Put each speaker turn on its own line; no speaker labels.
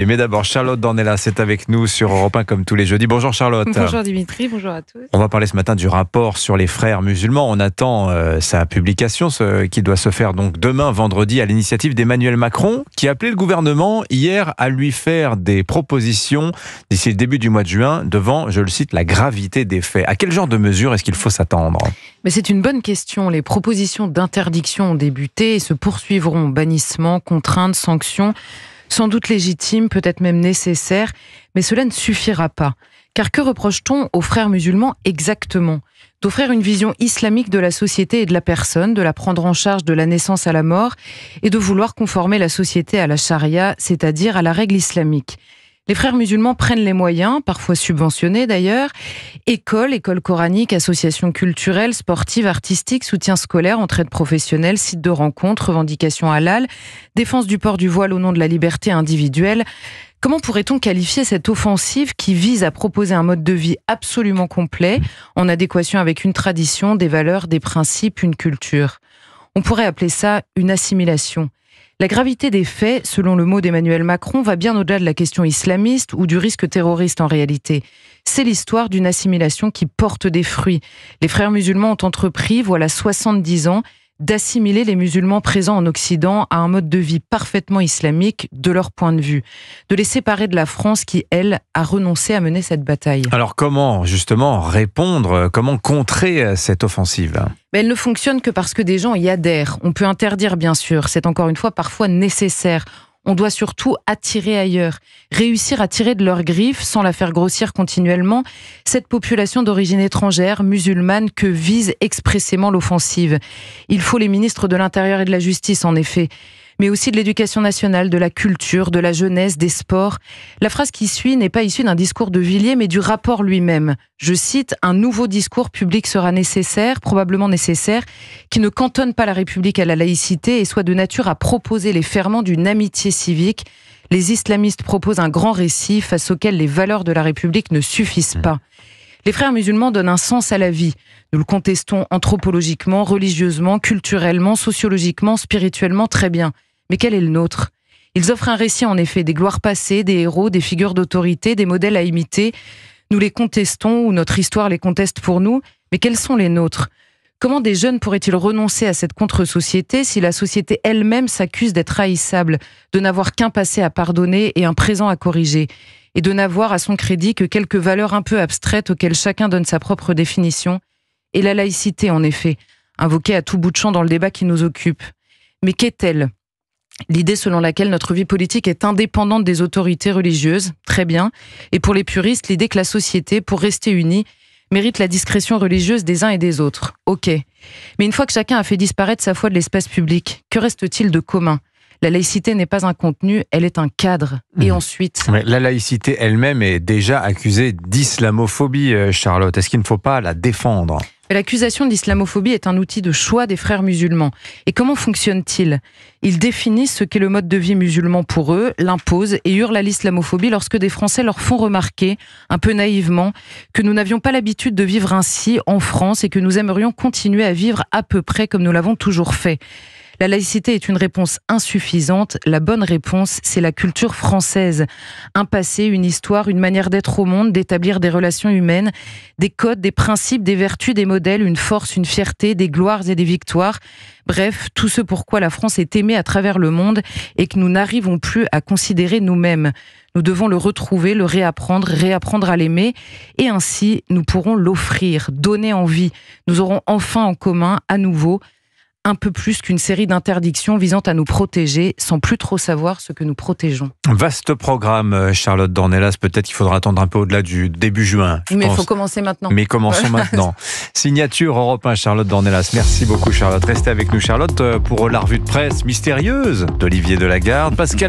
Mais d'abord, Charlotte Dornelas est avec nous sur Europe 1 comme tous les jeudis. Bonjour Charlotte.
Bonjour Dimitri, bonjour à tous.
On va parler ce matin du rapport sur les frères musulmans. On attend sa publication qui doit se faire donc demain, vendredi, à l'initiative d'Emmanuel Macron, qui a appelé le gouvernement hier à lui faire des propositions d'ici le début du mois de juin devant, je le cite, la gravité des faits. À quel genre de mesures est-ce qu'il faut s'attendre ?
Mais c'est une bonne question. Les propositions d'interdiction ont débuté et se poursuivront. Bannissement, contraintes, sanctions, sans doute légitimes, peut-être même nécessaires, mais cela ne suffira pas. Car que reproche-t-on aux frères musulmans exactement ? D'offrir une vision islamique de la société et de la personne, de la prendre en charge de la naissance à la mort, et de vouloir conformer la société à la charia, c'est-à-dire à la règle islamique. Les frères musulmans prennent les moyens, parfois subventionnés d'ailleurs, écoles coraniques, associations culturelles, sportives, artistiques, soutien scolaire, entraide professionnelle, sites de rencontres, revendications halal, défense du port du voile au nom de la liberté individuelle. Comment pourrait-on qualifier cette offensive qui vise à proposer un mode de vie absolument complet, en adéquation avec une tradition, des valeurs, des principes, une culture ? On pourrait appeler ça une assimilation. La gravité des faits, selon le mot d'Emmanuel Macron, va bien au-delà de la question islamiste ou du risque terroriste en réalité. C'est l'histoire d'une assimilation qui porte des fruits. Les frères musulmans ont entrepris, voilà 70 ans, d'assimiler les musulmans présents en Occident à un mode de vie parfaitement islamique de leur point de vue, de les séparer de la France qui, elle, a renoncé à mener cette bataille.
Alors comment, justement, répondre, comment contrer cette offensive ?
Mais elle ne fonctionne que parce que des gens y adhèrent. On peut interdire, bien sûr, c'est encore une fois parfois nécessaire. On doit surtout attirer ailleurs, réussir à tirer de leurs griffes, sans la faire grossir continuellement, cette population d'origine étrangère, musulmane, que vise expressément l'offensive. Il faut les ministres de l'Intérieur et de la Justice, en effet, mais aussi de l'Éducation nationale, de la culture, de la jeunesse, des sports. La phrase qui suit n'est pas issue d'un discours de Villiers, mais du rapport lui-même. Je cite, « Un nouveau discours public sera nécessaire, probablement nécessaire, qui ne cantonne pas la République à la laïcité et soit de nature à proposer les ferments d'une amitié civique. Les islamistes proposent un grand récit face auquel les valeurs de la République ne suffisent pas. » Les frères musulmans donnent un sens à la vie. Nous le contestons anthropologiquement, religieusement, culturellement, sociologiquement, spirituellement, très bien. Mais quel est le nôtre ? Ils offrent un récit en effet, des gloires passées, des héros, des figures d'autorité, des modèles à imiter. Nous les contestons ou notre histoire les conteste pour nous, mais quels sont les nôtres ? Comment des jeunes pourraient-ils renoncer à cette contre-société si la société elle-même s'accuse d'être haïssable, de n'avoir qu'un passé à pardonner et un présent à corriger, et de n'avoir à son crédit que quelques valeurs un peu abstraites auxquelles chacun donne sa propre définition, et la laïcité en effet, invoquée à tout bout de champ dans le débat qui nous occupe. Mais qu'est-elle ? L'idée selon laquelle notre vie politique est indépendante des autorités religieuses, très bien, et pour les puristes, l'idée que la société, pour rester unie, mérite la discrétion religieuse des uns et des autres. Ok. Mais une fois que chacun a fait disparaître sa foi de l'espace public, que reste-t-il de commun ? La laïcité n'est pas un contenu, elle est un cadre. Et ensuite...
Mais la laïcité elle-même est déjà accusée d'islamophobie, Charlotte. Est-ce qu'il ne faut pas la défendre ?
L'accusation d'islamophobie est un outil de choix des frères musulmans. Et comment fonctionne-t-il ? Ils définissent ce qu'est le mode de vie musulman pour eux, l'imposent et hurlent à l'islamophobie lorsque des Français leur font remarquer, un peu naïvement, que nous n'avions pas l'habitude de vivre ainsi en France et que nous aimerions continuer à vivre à peu près comme nous l'avons toujours fait. La laïcité est une réponse insuffisante. La bonne réponse, c'est la culture française. Un passé, une histoire, une manière d'être au monde, d'établir des relations humaines, des codes, des principes, des vertus, des modèles, une force, une fierté, des gloires et des victoires. Bref, tout ce pourquoi la France est aimée à travers le monde et que nous n'arrivons plus à considérer nous-mêmes. Nous devons le retrouver, le réapprendre à l'aimer et ainsi nous pourrons l'offrir, donner envie. Nous aurons enfin en commun, à nouveau, un peu plus qu'une série d'interdictions visant à nous protéger sans plus trop savoir ce que nous protégeons.
Vaste programme, Charlotte Dornelas. Peut-être qu'il faudra attendre un peu au-delà du début juin.
Mais il faut commencer maintenant.
Mais commençons maintenant. Signature Europe 1, Charlotte Dornelas. Merci beaucoup, Charlotte. Restez avec nous, Charlotte, pour la revue de presse mystérieuse d'Olivier Delagarde. Pascal